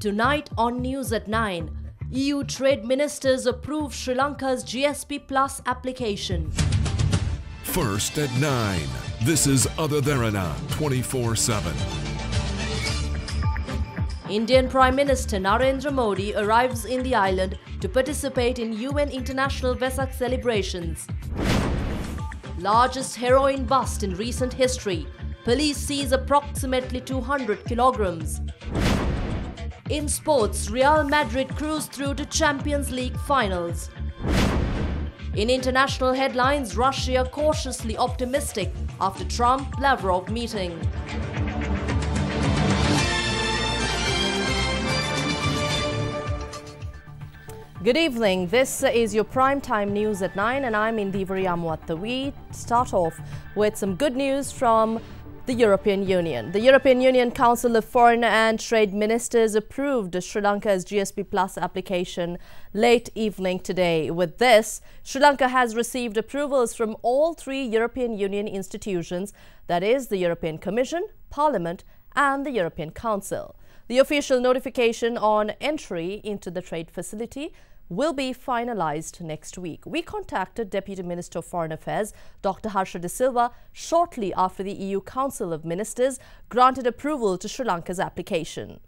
Tonight on News at 9, EU trade ministers approve Sri Lanka's GSP Plus application. First at 9, this is Other Derana 24/7. Indian Prime Minister Narendra Modi arrives in the island to participate in UN International Vesak celebrations. Largest heroin bust in recent history. Police seize approximately 200 kilograms. In sports, Real Madrid cruise through to Champions League finals. In international headlines, Russia cautiously optimistic after Trump-Lavrov meeting. Good evening. This is your primetime news at 9 and I'm Indivari Amwatha. We start off with some good news from the European Union. The European Union Council of Foreign and Trade Ministers approved Sri Lanka's GSP Plus application late evening today. With this, Sri Lanka has received approvals from all three European Union institutions, that is, the European Commission, Parliament and the European Council. The official notification on entry into the trade facility will be finalized next week. We contacted Deputy Minister of Foreign Affairs, Dr. Harsha De Silva, shortly after the EU Council of Ministers granted approval to Sri Lanka's application.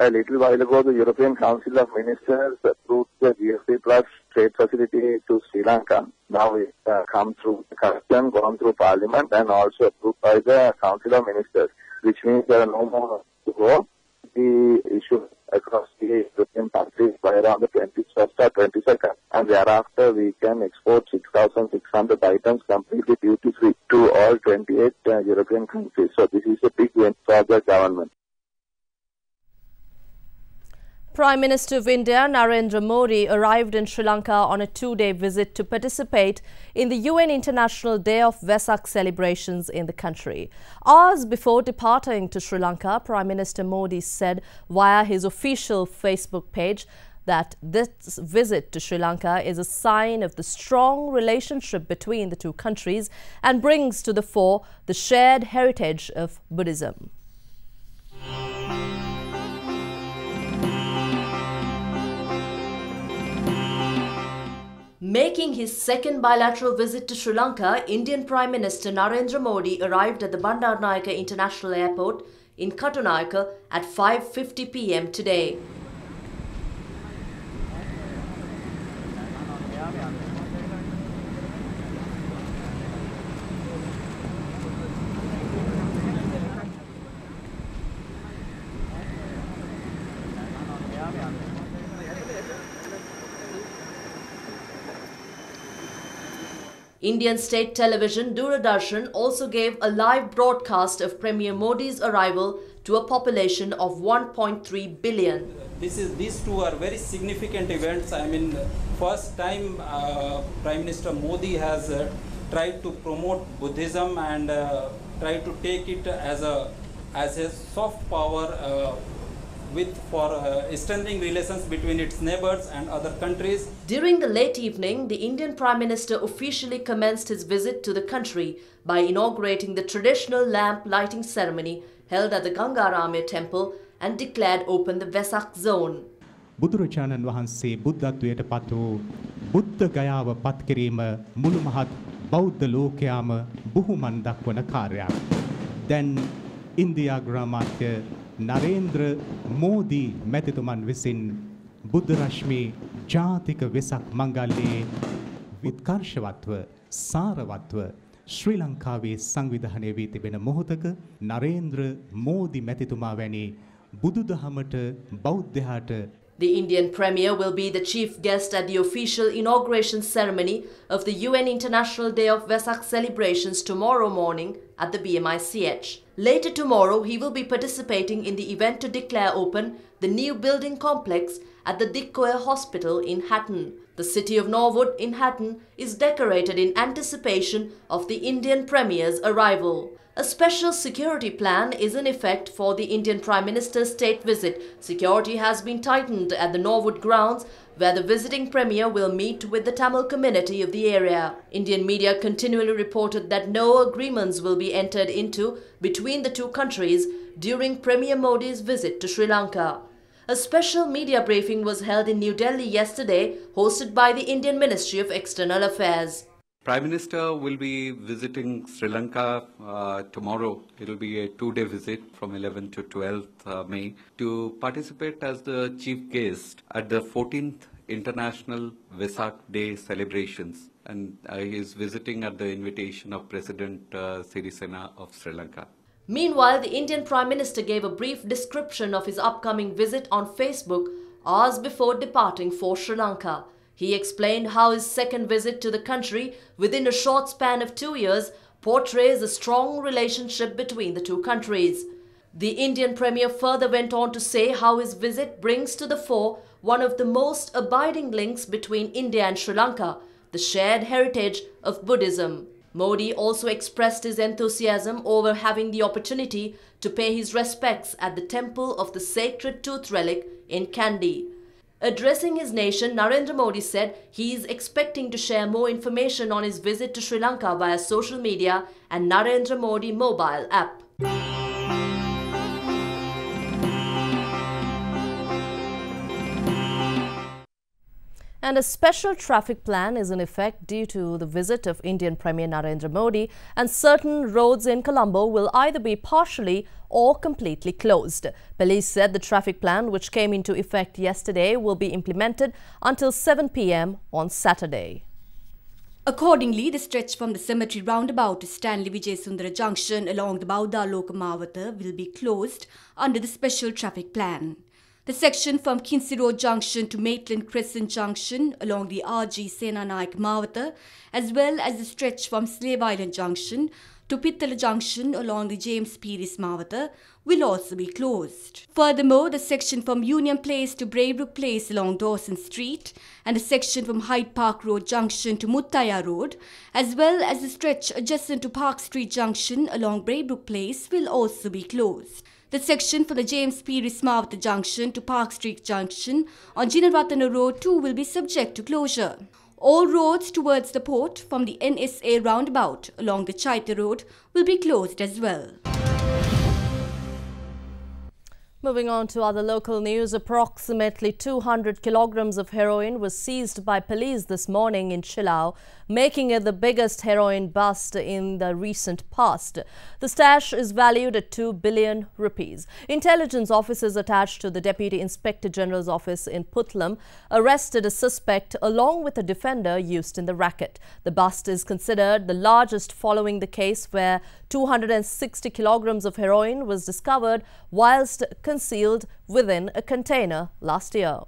A little while ago, the European Council of Ministers approved the GSP Plus trade facility to Sri Lanka. Now it come through the Commission, gone through Parliament and also approved by the Council of Ministers, which means there are no more to go. The issue across the European countries by around the 21st or 22nd, and thereafter we can export 6,600 items completely duty-free to all 28 European countries. So this is a big win for the government. Prime Minister of India Narendra Modi arrived in Sri Lanka on a two-day visit to participate in the UN International Day of Vesak celebrations in the country. Hours before departing to Sri Lanka, Prime Minister Modi said via his official Facebook page that this visit to Sri Lanka is a sign of the strong relationship between the two countries and brings to the fore the shared heritage of Buddhism. Making his second bilateral visit to Sri Lanka, Indian Prime Minister Narendra Modi arrived at the Bandaranaike International Airport in Kattunayake at 5:50 p.m. today. Indian state television Doordarshan also gave a live broadcast of Premier Modi's arrival to a population of 1.3 billion. These two are very significant events. I mean, first time Prime Minister Modi has tried to promote Buddhism and tried to take it as a soft power for strengthening relations between its neighbors and other countries. During the late evening, the Indian Prime Minister officially commenced his visit to the country by inaugurating the traditional lamp lighting ceremony held at the Gangarame temple and declared open the Vesak zone. බුදුරජාණන් වහන්සේ බුද්ධත්වයට පත් වූ බුද්ධ ගයාව පත් කිරීම මුළු මහත් බෞද්ධ ලෝකයාම බුහුමන් දක්වන කාර්යයක්. දැන් ඉන්දියා ග්‍රාමාත්‍ය නරේන්ද්‍ර මෝදි මැතිතුමන් විසින් බුද්ධ රශ්මි ජාතික වෙසක් මංගල්‍යයේ උත්කර්ෂවත්ව සාරවත්ව ශ්‍රී ලංකාවේ සංවිධානය වී තිබෙන මොහොතක නරේන්ද්‍ර මෝදි මැතිතුමා වැනි බුදුදහමට බෞද්ධයාට The Indian Premier will be the chief guest at the official inauguration ceremony of the UN International Day of Vesak celebrations tomorrow morning at the BMICH. Later tomorrow, he will be participating in the event to declare open the new building complex at the Dikkoya Hospital in Hatton. The city of Norwood in Hatton is decorated in anticipation of the Indian Premier's arrival. A special security plan is in effect for the Indian Prime Minister's state visit. Security has been tightened at the Norwood grounds, where the visiting Premier will meet with the Tamil community of the area. Indian media continually reported that no agreements will be entered into between the two countries during Premier Modi's visit to Sri Lanka. A special media briefing was held in New Delhi yesterday, hosted by the Indian Ministry of External Affairs. Prime Minister will be visiting Sri Lanka tomorrow. It will be a two-day visit from 11th to 12th May to participate as the chief guest at the 14th International Vesak Day celebrations. And he is visiting at the invitation of President Sirisena of Sri Lanka. Meanwhile, the Indian Prime Minister gave a brief description of his upcoming visit on Facebook hours before departing for Sri Lanka. He explained how his second visit to the country within a short span of 2 years portrays a strong relationship between the two countries. The Indian Premier further went on to say how his visit brings to the fore one of the most abiding links between India and Sri Lanka, the shared heritage of Buddhism. Modi also expressed his enthusiasm over having the opportunity to pay his respects at the temple of the sacred tooth relic in Kandy. Addressing his nation, Narendra Modi said he is expecting to share more information on his visit to Sri Lanka via social media and Narendra Modi mobile app. And a special traffic plan is in effect due to the visit of Indian Premier Narendra Modi, and certain roads in Colombo will either be partially or completely closed. Police said the traffic plan, which came into effect yesterday, will be implemented until 7 p.m. on Saturday. Accordingly, the stretch from the cemetery roundabout to Stanley Vijayasundara Junction along the Bauda Lokamavata will be closed under the special traffic plan. The section from Kinsey Road Junction to Maitland Crescent Junction along the R.G. Senanaik Mavata, as well as the stretch from Slave Island Junction to Pittala Junction along the James Peris Mavata, will also be closed. Furthermore, the section from Union Place to Braybrook Place along Dawson Street and the section from Hyde Park Road Junction to Muttaya Road, as well as the stretch adjacent to Park Street Junction along Braybrook Place, will also be closed. The section from the James Peris Mavata Junction to Park Street Junction on Jinaratana Road too will be subject to closure. All roads towards the port from the NSA roundabout along the Chaita Road will be closed as well. Moving on to other local news, approximately 200 kilograms of heroin was seized by police this morning in Chilao, making it the biggest heroin bust in the recent past. The stash is valued at 2 billion rupees. Intelligence officers attached to the Deputy Inspector General's office in Putlam arrested a suspect along with a defender used in the racket. The bust is considered the largest following the case where 260 kilograms of heroin was discovered whilst concealed within a container last year.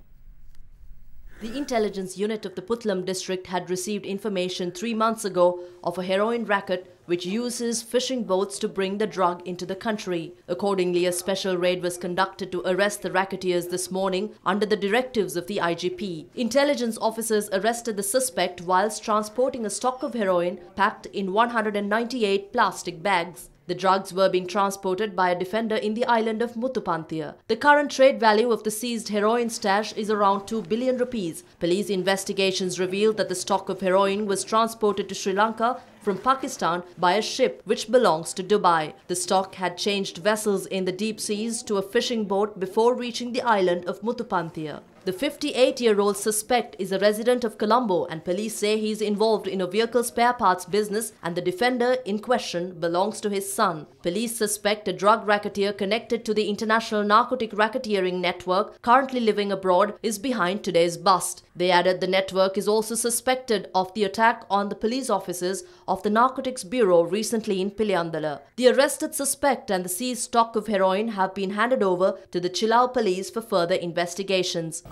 The intelligence unit of the Putlam district had received information 3 months ago of a heroin racket which uses fishing boats to bring the drug into the country. Accordingly, a special raid was conducted to arrest the racketeers this morning under the directives of the IGP. Intelligence officers arrested the suspect whilst transporting a stock of heroin packed in 198 plastic bags. The drugs were being transported by a defender in the island of Muthupanthia. The current trade value of the seized heroin stash is around 2 billion rupees. Police investigations revealed that the stock of heroin was transported to Sri Lanka from Pakistan by a ship which belongs to Dubai. The stock had changed vessels in the deep seas to a fishing boat before reaching the island of Muthupanthia. The 58-year-old suspect is a resident of Colombo, and police say he is involved in a vehicle spare parts business, and the defender in question belongs to his son. Police suspect a drug racketeer connected to the international narcotic racketeering network currently living abroad is behind today's bust. They added the network is also suspected of the attack on the police officers of the Narcotics Bureau recently in Piliyandala. The arrested suspect and the seized stock of heroin have been handed over to the Chilao police for further investigations.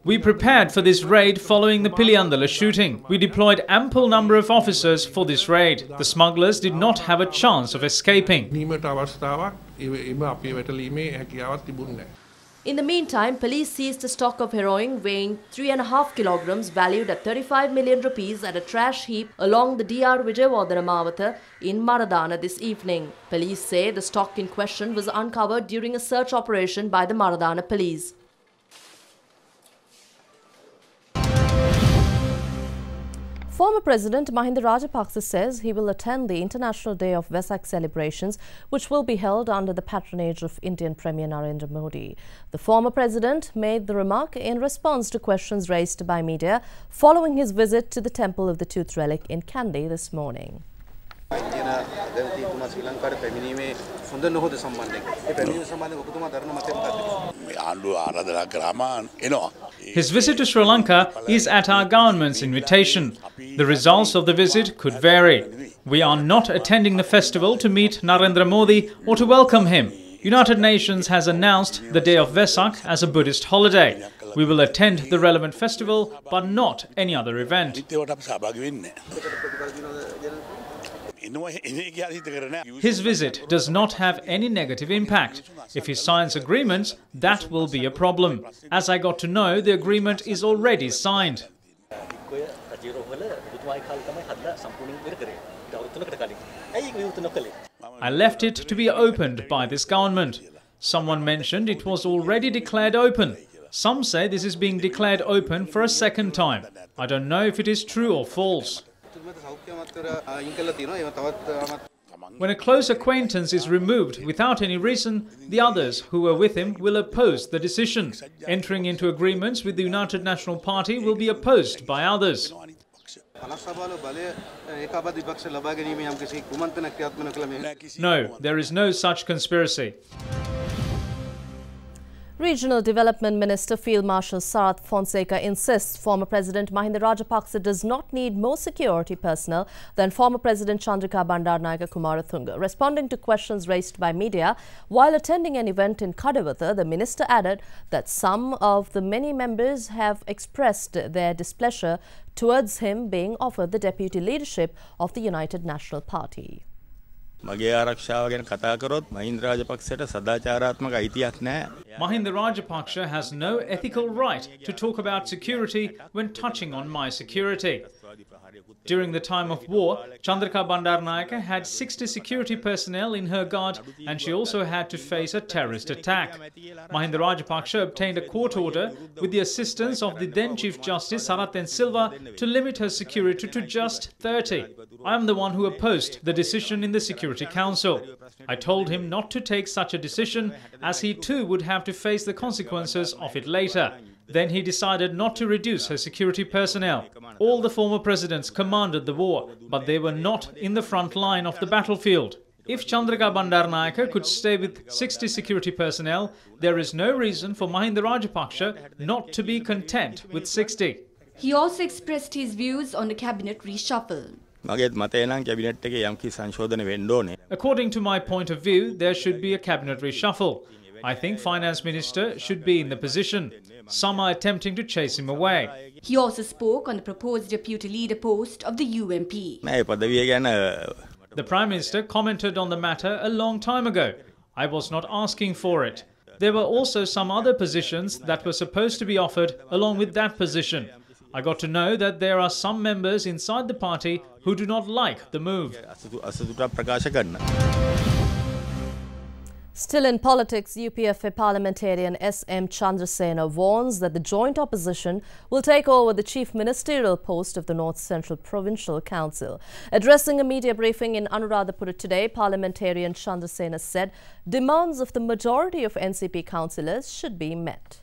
We prepared for this raid following the Piliyandala shooting. We deployed ample number of officers for this raid. The smugglers did not have a chance of escaping. In the meantime, police seized a stock of heroin weighing 3.5 kilograms valued at 35 million rupees at a trash heap along the DR Vijayawardena Mawatha in Maradana this evening. Police say the stock in question was uncovered during a search operation by the Maradana police. Former President Mahinda Rajapaksa says he will attend the International Day of Vesak celebrations, which will be held under the patronage of Indian Premier Narendra Modi. The former president made the remark in response to questions raised by media following his visit to the Temple of the Tooth Relic in Kandy this morning. His visit to Sri Lanka is at our government's invitation. The results of the visit could vary. We are not attending the festival to meet Narendra Modi or to welcome him. United Nations has announced the day of Vesak as a Buddhist holiday. We will attend the relevant festival, but not any other event. His visit does not have any negative impact. If he signs agreements, that will be a problem. As I got to know, the agreement is already signed. I left it to be opened by this government. Someone mentioned it was already declared open. Some say this is being declared open for a second time. I don't know if it is true or false. When a close acquaintance is removed without any reason, the others who were with him will oppose the decision. Entering into agreements with the United National Party will be opposed by others. No, there is no such conspiracy. Regional Development Minister Field Marshal Sarath Fonseca insists former President Mahinda Rajapaksa does not need more security personnel than former President Chandrika Bandaranaike Kumaratunga. Responding to questions raised by media while attending an event in Kadawatha, the minister added that some of the many members have expressed their displeasure towards him being offered the deputy leadership of the United National Party. Mahinda Rajapaksa has no ethical right to talk about security when touching on my security. During the time of war, Chandrika Bandaranaike had 60 security personnel in her guard and she also had to face a terrorist attack. Mahinda Rajapaksa obtained a court order with the assistance of the then Chief Justice Sarath Silva to limit her security to just 30. I am the one who opposed the decision in the Security Council. I told him not to take such a decision as he too would have to face the consequences of it later. Then he decided not to reduce her security personnel. All the former presidents commanded the war, but they were not in the front line of the battlefield. If Chandrika Bandaranaike could stay with 60 security personnel, there is no reason for Mahinda Rajapaksa not to be content with 60. He also expressed his views on the cabinet reshuffle. According to my point of view, there should be a cabinet reshuffle. I think Finance Minister should be in the position. Some are attempting to chase him away. He also spoke on the proposed deputy leader post of the UMP. The Prime Minister commented on the matter a long time ago. I was not asking for it. There were also some other positions that were supposed to be offered along with that position. I got to know that there are some members inside the party who do not like the move. Still in politics, UPFA parliamentarian S.M. Chandrasena warns that the joint opposition will take over the chief ministerial post of the North Central Provincial Council. Addressing a media briefing in Anuradhapura today, parliamentarian Chandrasena said demands of the majority of NCP councillors should be met.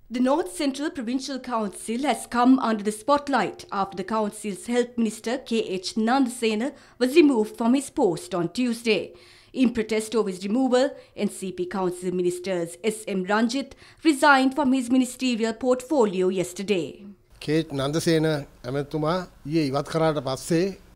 The North Central Provincial Council has come under the spotlight after the council's Health Minister K.H. Nandasena was removed from his post on Tuesday. In protest over his removal, NCP Council Ministers S.M. Ranjit resigned from his ministerial portfolio yesterday.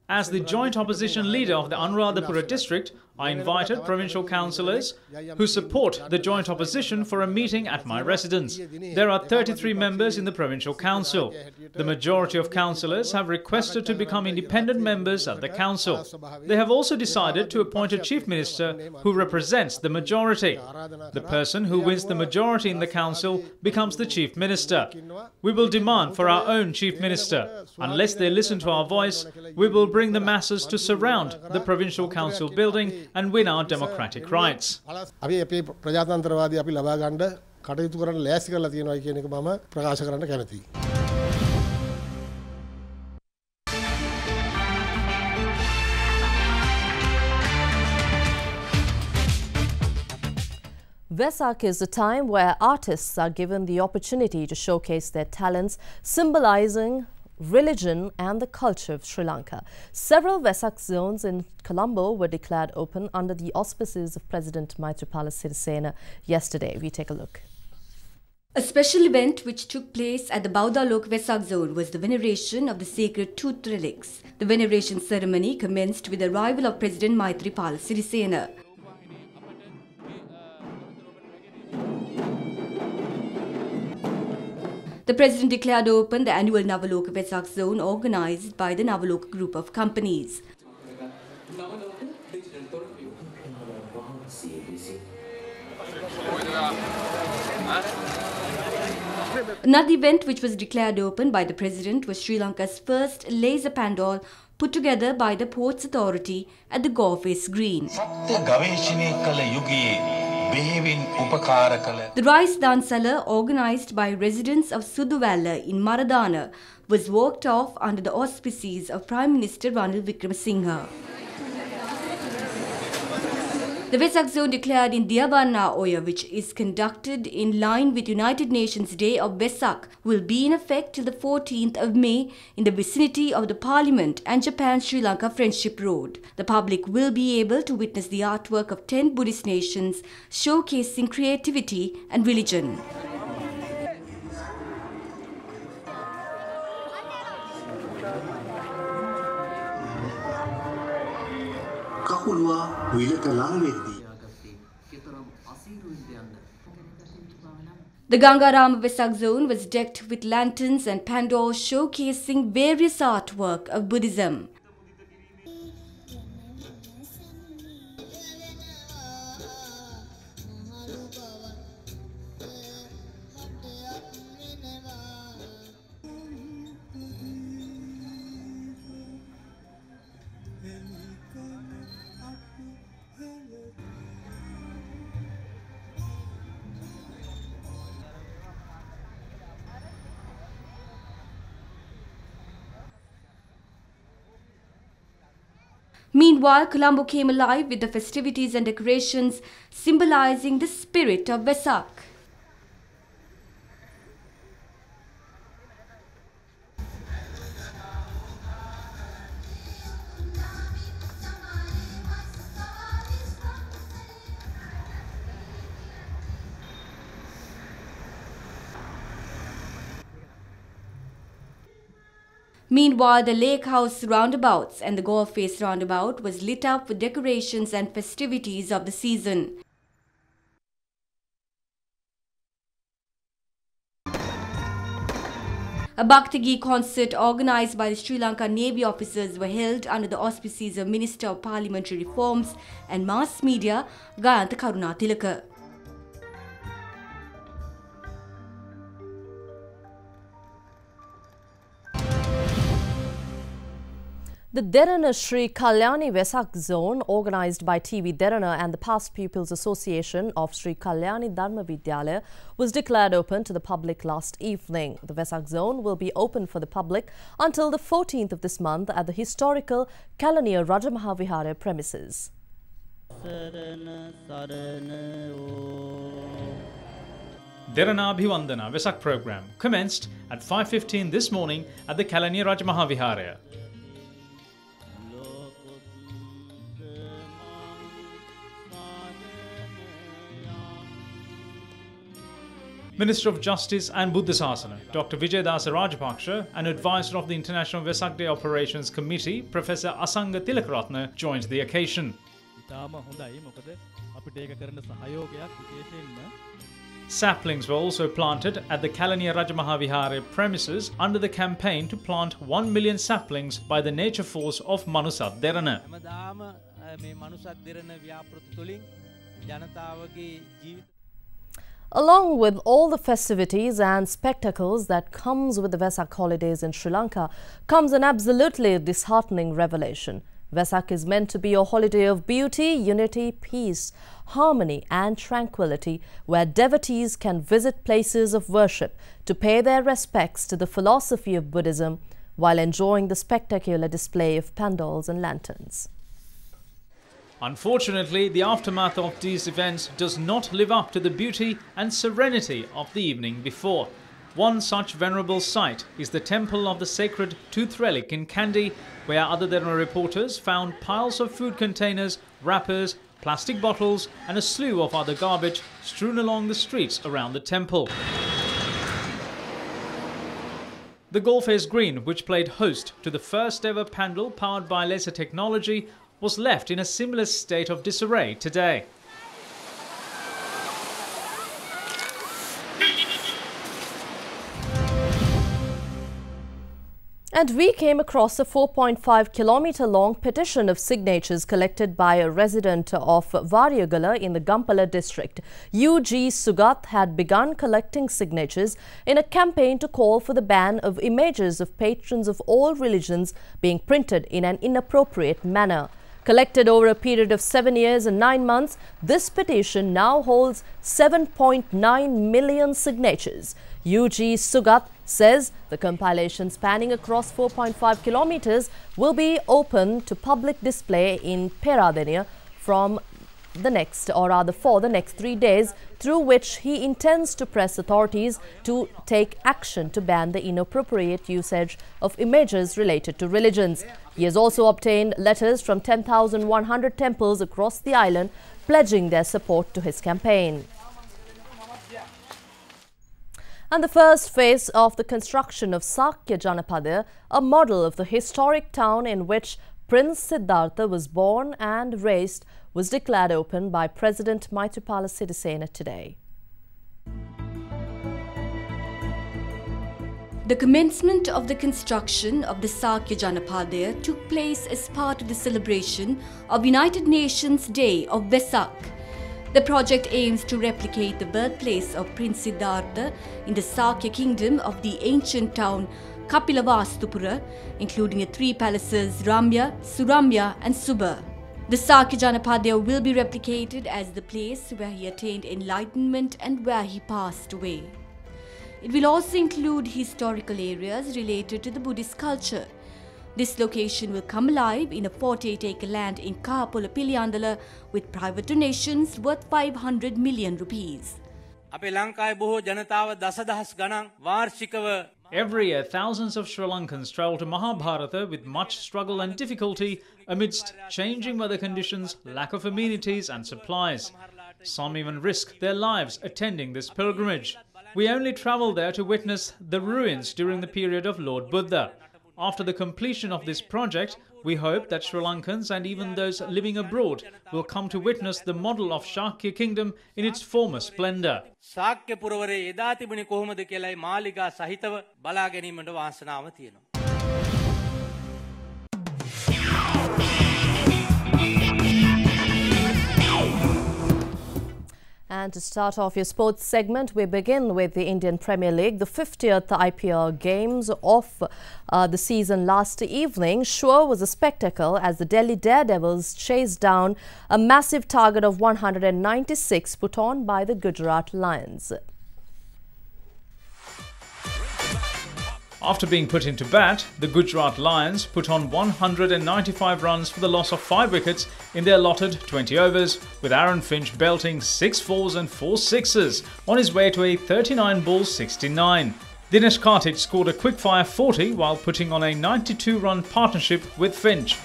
As the joint opposition leader of the Anuradhapura district, I invited provincial councillors who support the joint opposition for a meeting at my residence. There are 33 members in the provincial council. The majority of councillors have requested to become independent members of the council. They have also decided to appoint a chief minister who represents the majority. The person who wins the majority in the council becomes the chief minister. We will demand for our own chief minister. Unless they listen to our voice, we will bring the masses to surround the provincial council building and win our democratic rights. Vesak is a time where artists are given the opportunity to showcase their talents, symbolizing religion and the culture of Sri Lanka. Several Vesak zones in Colombo were declared open under the auspices of President Maithripala Sirisena yesterday. We take a look. A special event which took place at the Baudalok Vesak zone was the veneration of the sacred tooth relics. The veneration ceremony commenced with the arrival of President Maithripala Sirisena. The President declared open the annual Navaloka Vesak zone organised by the Navaloka group of companies. Another event which was declared open by the President was Sri Lanka's first laser pandal put together by the Ports Authority at the Gorface Green. The rice dansala, organised by residents of Suduvalla in Maradana, was walked off under the auspices of Prime Minister Ranil Wickremesinghe. The Vesak zone declared in Diyavanna Oya, which is conducted in line with United Nations Day of Vesak, will be in effect till the 14th of May in the vicinity of the Parliament and Japan-Sri Lanka Friendship Road. The public will be able to witness the artwork of 10 Buddhist nations showcasing creativity and religion. The Gangarama Vesak zone was decked with lanterns and pandals showcasing various artwork of Buddhism. Meanwhile, Colombo came alive with the festivities and decorations symbolizing the spirit of Vesak. Meanwhile, the Lake House roundabouts and the Golf Face roundabout was lit up with decorations and festivities of the season. A Bhaktagi concert organised by the Sri Lanka Navy officers were held under the auspices of Minister of Parliamentary Reforms and Mass Media, Gayantha Karunatilaka. The Derana Sri Kalyani Vesak zone, organised by TV Derana and the Past Pupils Association of Sri Kalyani Dharma Vidyalaya, was declared open to the public last evening. The Vesak zone will be open for the public until the 14th of this month at the historical Kalaniya Rajamahavihara premises. Derana Abhivandana Vesak program commenced at 5:15 this morning at the Kalaniya Rajamahavihara. Minister of Justice and Buddha Sasana, Dr. Vijayadasa Rajapaksha, and advisor of the International Vesak Day Operations Committee, Professor Asanga Tilakaratne, joined the occasion. Saplings were also planted at the Kalaniya Rajamahawihare premises under the campaign to plant 1 million saplings by the Nature Force of Manusat Derana. Along with all the festivities and spectacles that comes with the Vesak holidays in Sri Lanka, comes an absolutely disheartening revelation. Vesak is meant to be a holiday of beauty, unity, peace, harmony and tranquility, where devotees can visit places of worship to pay their respects to the philosophy of Buddhism while enjoying the spectacular display of pandals and lanterns. Unfortunately, the aftermath of these events does not live up to the beauty and serenity of the evening before. One such venerable site is the Temple of the Sacred Tooth Relic in Kandy, where other than reporters found piles of food containers, wrappers, plastic bottles and a slew of other garbage strewn along the streets around the temple. The Golface Green, which played host to the first ever pandal powered by laser technology, was left in a similar state of disarray today. And we came across a 4.5-kilometer long petition of signatures collected by a resident of Variagala in the Gampala district. U.G. Sugat had begun collecting signatures in a campaign to call for the ban of images of patrons of all religions being printed in an inappropriate manner. Collected over a period of 7 years and 9 months, this petition now holds 7.9 million signatures. U.G. Sugat says the compilation, spanning across 4.5 kilometers, will be open to public display in Peradeniya from the next, or rather for the next 3 days, through which he intends to press authorities to take action to ban the inappropriate usage of images related to religions. He has also obtained letters from 10,100 temples across the island pledging their support to his campaign. And the first phase of the construction of Sakya Janapada, a model of the historic town in which Prince Siddhartha was born and raised, was declared open by President Maithripala Sirisena today. The commencement of the construction of the Sakya Janapadaya took place as part of the celebration of United Nations Day of Vesak. The project aims to replicate the birthplace of Prince Siddhartha in the Sakya kingdom of the ancient town Kapilavastupura, including the 3 palaces Ramya, Suramya and Subha. The Sakya Janapadaya will be replicated as the place where he attained enlightenment and where he passed away. It will also include historical areas related to the Buddhist culture. This location will come alive in a 48-acre land in Kahapola Piliyandala with private donations worth 500 million rupees. Every year, thousands of Sri Lankans travel to Mahabharata with much struggle and difficulty amidst changing weather conditions, lack of amenities and supplies. Some even risk their lives attending this pilgrimage. We only travel there to witness the ruins during the period of Lord Buddha. After the completion of this project, we hope that Sri Lankans and even those living abroad will come to witness the model of Shakya kingdom in its former splendour. Shakya පුරවරේ එදා තිබුණේ කොහොමද කියලායි මාලිගා සහිතව බලා ගැනීමට වාසනාව තියෙනවා. And to start off your sports segment, we begin with the Indian Premier League. The 50th IPL games of the season last evening sure was a spectacle as the Delhi Daredevils chased down a massive target of 196 put on by the Gujarat Lions. After being put into bat, the Gujarat Lions put on 195 runs for the loss of 5 wickets in their allotted 20 overs, with Aaron Finch belting 6 fours and 4 sixes on his way to a 39-ball 69. Dinesh Karthik scored a quick-fire 40 while putting on a 92-run partnership with Finch.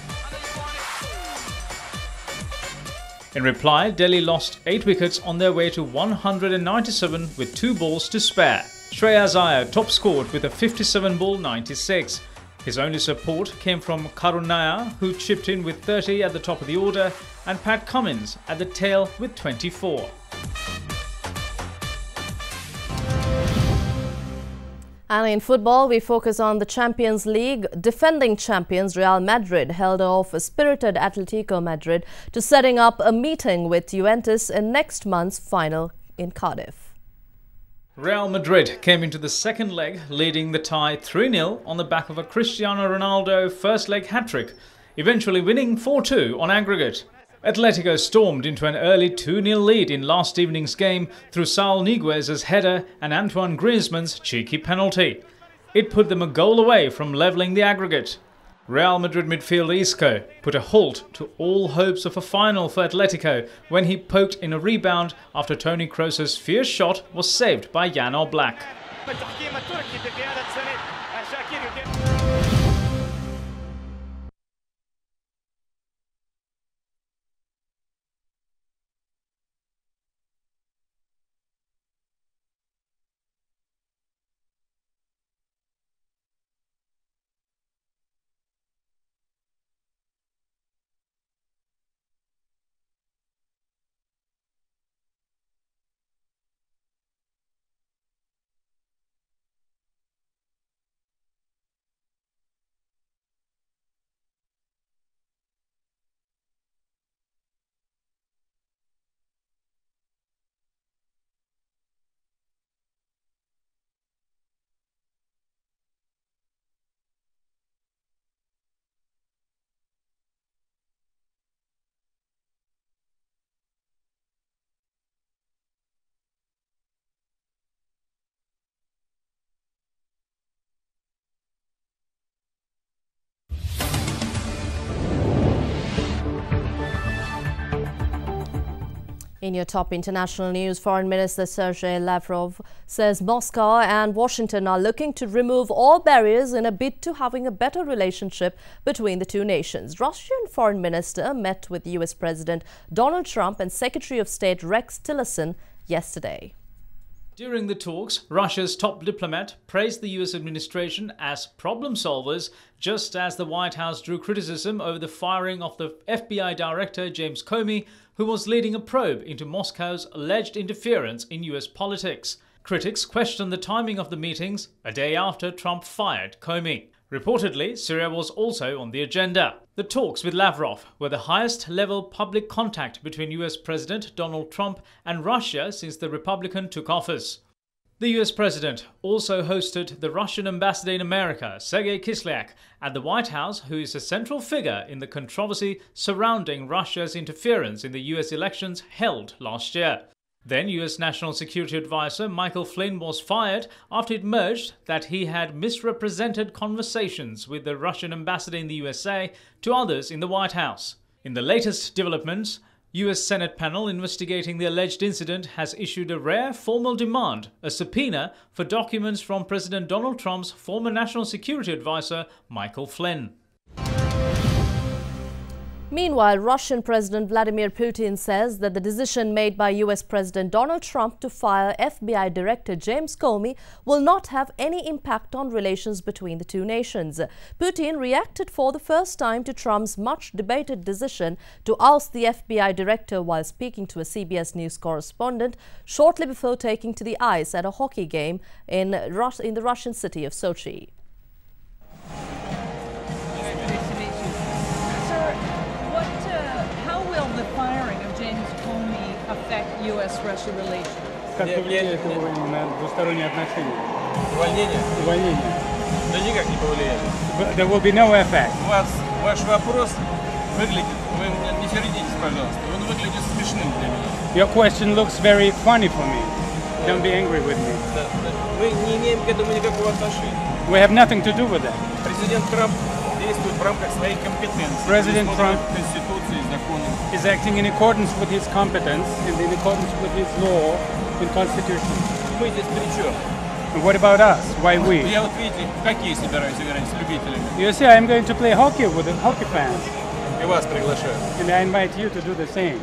In reply, Delhi lost 8 wickets on their way to 197 with 2 balls to spare. Shreyas Iyer top-scored with a 57-ball 96. His only support came from Karun Nair, who chipped in with 30 at the top of the order, and Pat Cummins at the tail with 24. And in football, we focus on the Champions League. Defending champions Real Madrid held off a spirited Atletico Madrid to setting up a meeting with Juventus in next month's final in Cardiff. Real Madrid came into the second leg leading the tie 3-0 on the back of a Cristiano Ronaldo first leg hat-trick, eventually winning 4-2 on aggregate. Atletico stormed into an early 2-0 lead in last evening's game through Saul Niguez's header and Antoine Griezmann's cheeky penalty. It put them a goal away from levelling the aggregate. Real Madrid midfielder Isco put a halt to all hopes of a final for Atletico when he poked in a rebound after Toni Kroos's fierce shot was saved by Jan Oblak. In your top international news, Foreign Minister Sergei Lavrov says Moscow and Washington are looking to remove all barriers in a bid to having a better relationship between the two nations. Russian Foreign Minister met with US President Donald Trump and Secretary of State Rex Tillerson yesterday. During the talks, Russia's top diplomat praised the US administration as problem solvers, just as the White House drew criticism over the firing of the FBI director James Comey, who was leading a probe into Moscow's alleged interference in US politics. Critics questioned the timing of the meetings a day after Trump fired Comey. Reportedly, Syria was also on the agenda. The talks with Lavrov were the highest-level public contact between US President Donald Trump and Russia since the Republican took office. The US President also hosted the Russian ambassador in America, Sergei Kislyak, at the White House, who is a central figure in the controversy surrounding Russia's interference in the US elections held last year. Then US National Security Advisor Michael Flynn was fired after it emerged that he had misrepresented conversations with the Russian ambassador in the USA to others in the White House. In the latest developments, US Senate panel investigating the alleged incident has issued a rare formal demand, a subpoena for documents from President Donald Trump's former National Security Advisor Michael Flynn. Meanwhile, Russian President Vladimir Putin says that the decision made by US President Donald Trump to fire FBI Director James Comey will not have any impact on relations between the two nations. Putin reacted for the first time to Trump's much-debated decision to oust the FBI Director while speaking to a CBS News correspondent shortly before taking to the ice at a hockey game in the Russian city of Sochi. U.S.-Russia relations? Как повлияет это на двусторонние отношения? Увольнение? Увольнение. Да никак не повлияет. There will be no effect. Ваш вопрос выглядит, вы не сердитесь, пожалуйста, он выглядит смешным для меня. Your question looks very funny for me. Don't be angry with me. Мы не имеем к этому никакого отношения. We have nothing to do with that. Президент Трамп действует в рамках своей компетенции. President Trump is acting in accordance with his competence and in accordance with his law and constitution. Мы здесь при чем? And what about us? Why we? Я вот видите, в хоккей собираюсь играть с любителями. You see, I'm going to play hockey with the hockey fans. И вас приглашаю. And I invite you to do the same.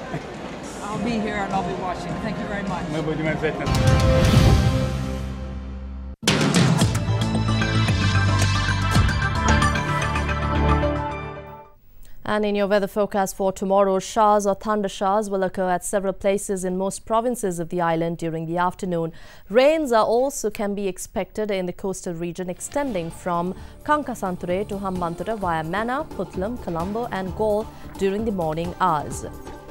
I'll be here and I'll be watching. Thank you very much. Мы будем обязательно. And in your weather forecast for tomorrow, showers or thunder showers will occur at several places in most provinces of the island during the afternoon. Rains also can be expected in the coastal region extending from Kankasanture to Hambantota via Mana, Putlam, Colombo and Galle during the morning hours.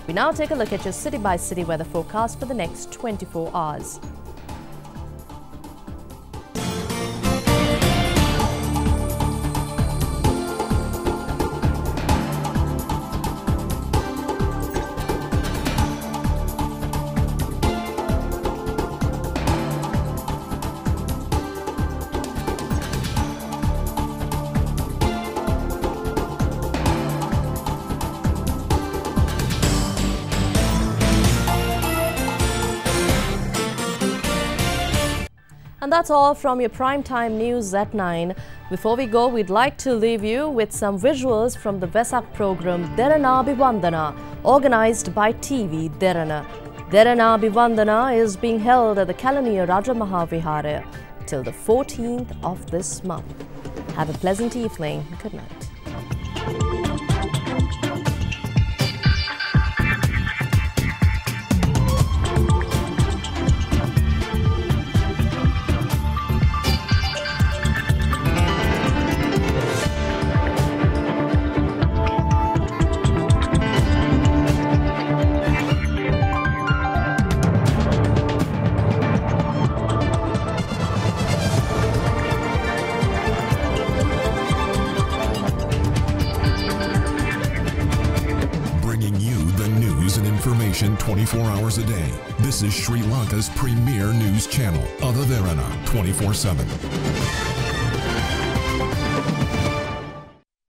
We now take a look at your city-by-city weather forecast for the next 24 hours. And that's all from your primetime news at 9. Before we go, we'd like to leave you with some visuals from the Vesak program Derana Bivandana, organized by TV Derana. Derana Bivandana is being held at the Kalaniya Raja Mahavihara till the 14th of this month. Have a pleasant evening. Good night. Information 24 hours a day. This is Sri Lanka's premier news channel, Derana 24/7.